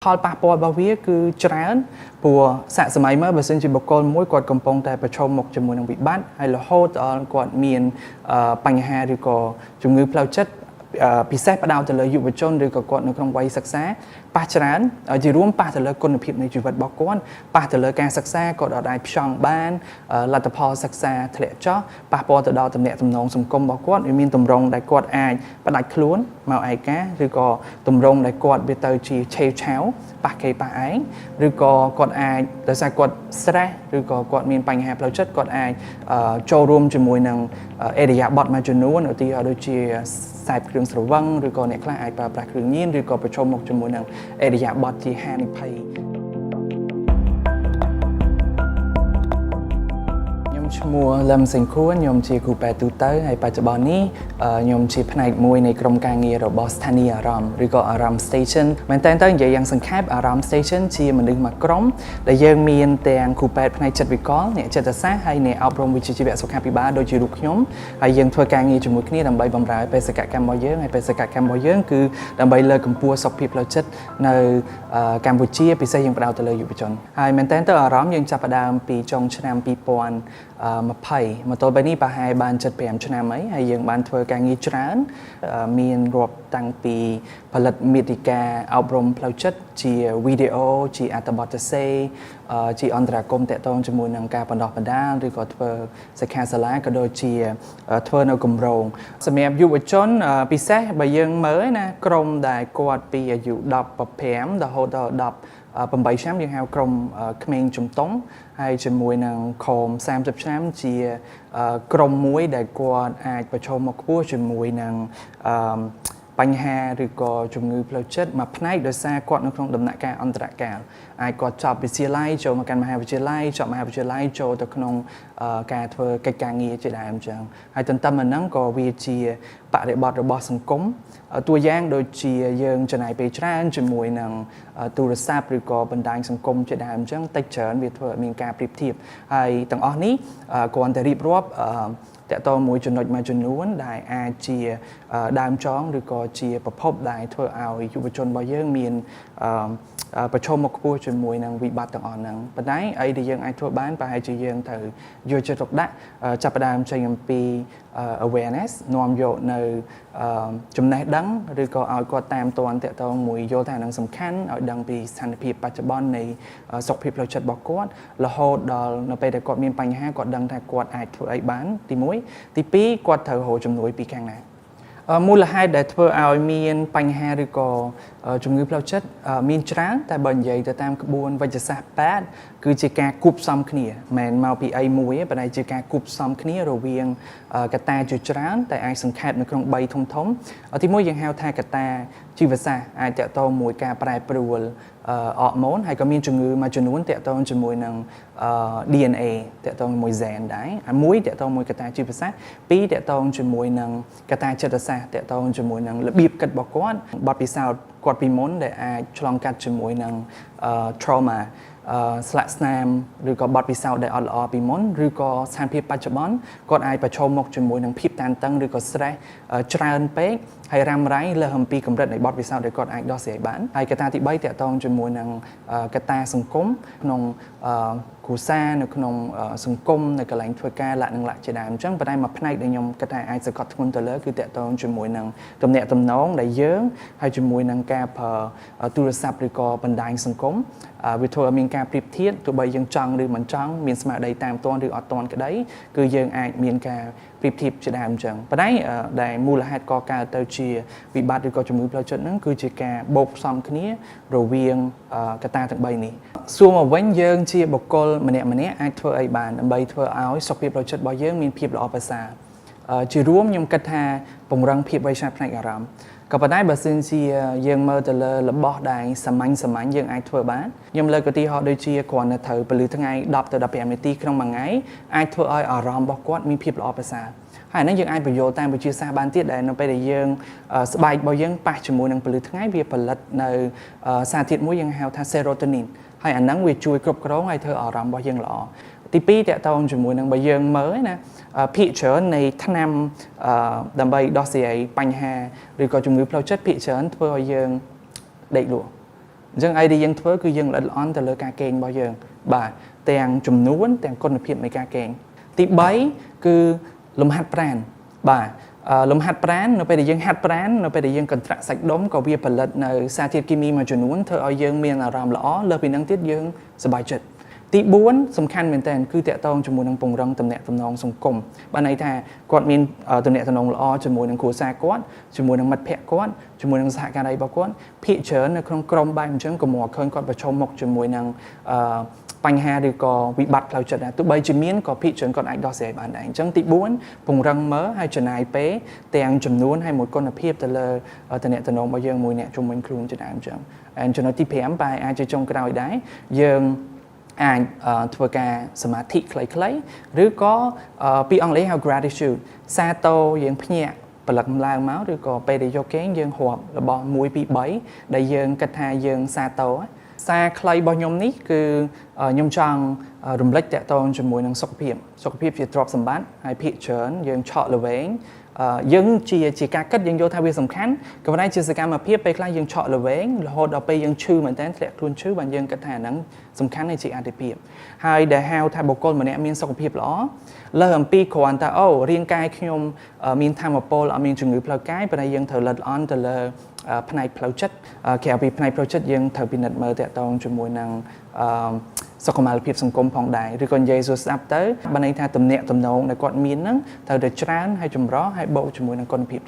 ផលប៉ះពាល់របស់វាគឺច្រើនព្រោះសាកសម័យមកបើសិនជាបុគ្គលមួយគាត់កំពុងតែប្រឈមមុខជាមួយនឹងវិបត្តិហើយរហូតដល់គាត់មានបញ្ហាឬក៏ជំងឺផ្លូវចិត្តពិសេសផ្ដោតទៅលើយុវជនឬក៏គាត់នៅក្នុងវ័យសិក្សាប៉ះច្រើនជារួមប៉ះទៅលើគុណភាពនៃជីវិតរបស់គាត់ប៉ះទៅលើការសិក្សាគាត់អាចផ្ចង់បានលទ្ធផលសិក្សាធ្លាក់ចុះប៉ះពាល់ទៅដល់ទំនាក់ទំនងសង្គមរបស់គាត់វាមានទម្រង់ដែលគាត់អាចផ្ដាច់ខ្លួនមកឯកាឬក៏ទម្រង់ដែលគាត់វាទៅជាឆេវឆាវប៉ះគេប៉ះឯងឬក៏គាត់អាចដោយសារគាត់ stress ឬក៏គាត់មានបញ្ហាផ្លូវចិត្តគាត់អាចចូលរួមជាមួយនឹងអេរិយាបថមួយចំនួនឧទាហរណ៍ដូចជាខ្សែគ្រឿងស្រវឹងឬក៏អ្នកខ្លះអាចប្រើប្រាស់គ្រឿងញៀនឬក៏ប្រឈមមុខជាមួយនឹងអេរិយាបថជាហានិភ័យឈ្មោះលឹមសេងខួនខ្ញុំជាគ្រូពេទ្យទូទៅហើយបច្ចុប្បន្ននេះខ្ញុំជាផ្នែកមួយនៃក្រុមការងាររបស់ស្ថានីយ៍អារម្មណ៍ឬក៏អារម្មណ៍ Station មែនតើនិយាយយ៉ាងសង្ខេបអារម្មណ៍ Station ជាមនុស្សមួយក្រុមដែលយើងមានទាំងគ្រូពេទ្យផ្នែកចិត្តវិកលអ្នកចិត្តសាស្ត្រហើយអ្នកអប់រំវិជ្ជាជីវៈសុខាភិបាលដូចជារូបខ្ញុំហើយយើងធ្វើការងារជាមួយគ្នាដើម្បីបម្រើបេសកកម្មរបស់យើងហើយបេសកកម្មរបស់យើងគឺដើម្បីលើកកម្ពស់សុខភាពផ្លូវចិត្តនៅកម្ពុជាពិសេសយើងផ្ដោតទៅលើយុវជនហើយមែនតើអារម្មណ៍យើងចាប់ផ្ដើមពីចុងឆ្នាំ2020មកទល់ពេលនេះប្រហែលបាន75ឆ្នាំហើយយើងបានធ្វើការងារច្រើនមានរាប់តាំងពីផលិតមាតិកាអប់រំផ្លូវចិត្តជាវីដេអូជាអត្ថបទសេជាអន្តរាគមន៍តាក់ទងជាមួយនឹងការបណ្ដុះបណ្ដាលឬក៏ធ្វើសិក្ខាសាលាក៏ដូចជាធ្វើនៅគម្រោងសម្រាប់យុវជនពិសេសបើយើងមើលណាក្រុមដែលគាត់ពីអាយុ15រហូតដល់8ឆ្នាំយើងហៅក្រុមក្មេងជំទង់ហើយជាមួយនឹងខម30ឆ្នាំជាក្រុមមួយដែលគាត់អាចប្រឈមមុខខ្ពស់ជាមួយនឹងបញ្ហាឬក៏ជំងឺផ្លូវចិត្តមួយផ្នែកដោយសារគាត់នៅក្នុងដំណាក់កាលអន្តរកាលអាចគាត់ចប់វិទ្យាល័យចូលមកកាន់មហាវិទ្យាល័យចប់មហាវិទ្យាល័យចូលទៅក្នុងការធ្វើកិច្ចការងារជាដើមអញ្ចឹងហើយទន្ទឹមនឹងហ្នឹងក៏វាជាបរិបទរបស់សង្គមតួយ៉ាងដូចជាយើងចំណាយពេលច្រើនជាមួយនឹងទូរស័ព្ទឬក៏បណ្ដាញសង្គមជាដើមអញ្ចឹងតិចច្រើនវាធ្វើឲ្យមានការប្រៀបធៀបហើយទាំងអស់នេះគ្រាន់តែរៀបរាប់តកតមួយចំណុចមួយចំនួនដែលអាចជាដើមចងឬក៏ជាប្រភពដែលធ្វើឲ្យយុវជនរបស់យើងមានប្រឈមមុខខ្ពស់ជាមួយនឹងវិបត្តិទាំងអស់ហ្នឹងប៉ុន្តែអីដែលយើងអាចធ្វើបានប្រហែលជាយើងត្រូវយកចិត្តទុកដាក់ចាប់ផ្ដើមចេញអំពី awareness នាំយកនៅចំណេះដឹងឬក៏ឲ្យគាត់តាមទាន់តកតមួយយល់ថានឹងសំខាន់ឲ្យដឹងពីស្ថានភាពបច្ចុប្បន្ននៃសុខភាពផ្លូវចិត្តរបស់គាត់រហូតដល់នៅពេលដែលគាត់មានបញ្ហាគាត់ដឹងថាគាត់អាចធ្វើអីបានទី1ទី2គាត់ត្រូវរកជំនួយពីខាងណាមូលហេតុដែលធ្វើឲ្យមានបញ្ហាឬក៏ជំងឺផ្លូវចិត្តមានច្រើនតែបើនិយាយទៅតាមក្បួនវិទ្យាសាស្ត្រពេទ្យគឺជាការគប់ផ្សំគ្នាមិនមែនមកពីអីមួយទេប៉ុន្តែជាការគប់ផ្សំគ្នារវាងកត្តាជាច្រើនតែអាចសង្ខេបនៅក្នុង3ធំទី1យើងហៅថាកត្តាជីវសាស្ត្រអាចតកតមួយការប្រែប្រួលអរម៉ូនហើយក៏មានជំងឺមួយចំនួនតកតជាមួយនឹងDNA តកតជាមួយ gen ដែរមួយតកតមួយកត្តាជីវសាស្ត្រពីរតកតជាមួយនឹងកត្តាចិត្តសាស្ត្រតកតជាមួយនឹងរបៀបគិតរបស់គាត់បទពិសោធន៍គាត់ពីមុនដែលអាចឆ្លងកាត់ជាមួយនឹង trauma ស្លាកស្នាមឬក៏បទពិសោធន៍ដែលអត់ល្អពីមុនឬក៏ស្ថានភាពបច្ចុប្បន្នគាត់អាចប្រឈមមុខជាមួយនឹងភាពតានតឹងឬក៏ stress ច្រើនពេកហើយរ៉ាំរ៉ៃលើសអំពីកម្រិតនៃបទពិសោធន៍ដែលគាត់អាចដោះស្រាយបានហើយកត្តាទី3តកតងជាមួយនឹងកត្តាសង្គមក្នុងគ្រួសារនៅក្នុងសង្គមនៅកន្លែងធ្វើការលក្ខណៈជាដើមអញ្ចឹងប៉ុន្តែមួយផ្នែកដែលខ្ញុំគិតថាអាចសង្កត់ធ្ងន់ទៅលើគឺតកតងជាមួយនឹងទំនាក់ទំនងដែលយើងហើយជាមួយនឹងការប្រើទូរស័ព្ទឬក៏បណ្ដាញសង្គមវាធ្វើឲ្យមានការប្រៀបធៀបទោះបីយើងចង់ឬមិនចង់មានស្មារតីតាមទាន់ឬអត់ទាន់ក្តីគឺយើងអាចមានការប្រៀបធៀបជាដើមអញ្ចឹងប៉ុន្តែដែលមូលហេតុកកើតទៅជាវិបត្តិឬក៏ជំងឺផ្លូវចិត្តហ្នឹងគឺជាការបូកផ្សំគ្នារវាងកត្តាទាំង3នេះសួរមកវិញយើងជាបុគ្គលម្នាក់អាចធ្វើអីបានដើម្បីធ្វើឲ្យសុខភាពផ្លូវចិត្តរបស់យើងមានភាពល្អប្រសើរជារួមខ្ញុំគិតថាពង្រឹងភាពវៃឆ្លាតផ្នែកអារម្មណ៍ក៏ប៉ុន្តែបើសិនជាយើងមើលទៅលើរបស់ដែលសាមញ្ញយើងអាចធ្វើបានខ្ញុំលើកឧទាហរណ៍ដូចជាគ្រាន់តែត្រូវពលឺថ្ងៃ10ទៅ15នាទីក្នុងមួយថ្ងៃអាចធ្វើឲ្យអារម្មណ៍របស់គាត់មានភាពល្អប្រសើរហើយហ្នឹងយើងអាចបញ្យល់តាមវិទ្យាសាស្ត្របានទៀតដែលនៅពេលដែលយើងស្បែករបស់យើងប៉ះជាមួយនឹងពន្លឺថ្ងៃវាផលិតនៅសារធាតុមួយយើងហៅថា serotonin ហើយអាហ្នឹងវាជួយគ្រប់គ្រងឲ្យធ្វើអារម្មណ៍របស់យើងល្អទី2តកតងជាមួយនឹងបើយើងមើលណាភាគច្រើននៃថ្នាំដើម្បីដោះស្រាយបញ្ហាឬក៏ជំងឺផ្លូវចិត្តភាគច្រើនធ្វើឲ្យយើងដេកលក់ ចឹងអីដែលយើងធ្វើគឺយើងល្អិតល្អន់ទៅលើការកេងរបស់យើងបាទទាំងចំនួនទាំងគុណភាពនៃការកេងទី3គឺលំហាត់ប្រាណបាទលំហាត់ប្រាណនៅពេលដែលយើងហាត់ប្រាណនៅពេលដែលយើងកន្ត្រាក់សាច់ដុំក៏វាផលិតនៅសារធាតុគីមីមួយចំនួនធ្វើឲ្យយើងមានអារម្មណ៍ល្អលើសពីនឹងទៀតយើងសប្បាយចិត្តទី4សំខាន់មែនតើគឺតាក់ទងជាមួយនឹងពង្រឹងទំនាក់ទំនងសង្គមបានន័យថាគាត់មានទំនាក់ទំនងល្អជាមួយនឹងគ្រួសារគាត់ជាមួយនឹងមិត្តភ័ក្តិគាត់ជាមួយនឹងសហការីរបស់គាត់ភាគច្រើននៅក្នុងក្រុមបែបអញ្ចឹងក៏មកឃើញគាត់ប្រឈមមុខជាមួយនឹងបញ្ហាឬក៏វិបត្តិផ្លូវចិត្តដែរទោះបីជាមានក៏ភាគច្រើនគាត់អាចដោះស្រាយបានដែរអញ្ចឹងទី4ពង្រឹងមើលហើយចំណាយពេលទាំងចំនួនហើយមួយគុណភាពទៅលើទំនាក់ទំនងរបស់យើងមួយអ្នកជុំវិញខ្លួនជាដើមអញ្ចឹងហើយចំណុចទី5បែរអាចជាចុងក្រោយដែរយើងអាចធ្វើការសមាធិខ្លីៗឬក៏ពីអង់គ្លេសហៅ gratitude សាទរយើងភ្ញាក់ផលិតឡើងមកឬក៏ពេលដែលយកគេងយើងរាប់របស់1 2 3ដែលយើងគិតថាយើងសាទរសារខ្លីរបស់ខ្ញុំនេះគឺខ្ញុំចង់រំលឹកតាក់ទងជាមួយនឹងសុខភាពជាទ្រព្យសម្បត្តិហើយភាគច្រើនយើងឆក់ល្វែងយើងជាការគិតយើងយល់ថាវាសំខាន់ក៏ប៉ុន្តែជាសកម្មភាពពេលខ្លះយើងឆក់ល្វែងរហូតដល់ពេលយើងឈឺមែនតើធ្លាក់ខ្លួនឈឺបានយើងគិតថាហ្នឹងសំខាន់ជាអាទិភាពហើយដែលហៅថាបុគ្គលម្នាក់មានសុខភាពល្អលើសអំពីគ្រាន់តែរាងកាយខ្ញុំមានថាមពលអត់មានជំងឺផ្លូវកាយប៉ុន្តែយើងត្រូវលិតល្អន់ទៅលើផ្នែកផ្លូវចិត្តក្រៅពីផ្នែកផ្លូវចិត្តយើងត្រូវពិនិត្យមើលតាក់ទងជាមួយនឹងសុខុមាលភាពសង្គមផងដែរឬក៏និយាយសួរស្ដាប់ទៅបានន័យថាទំនាក់ទំនងដែលគាត់មានហ្នឹងត្រូវតែច្រើនហើយចម្រុះហើយបូកជាមួយនឹងគុណភាព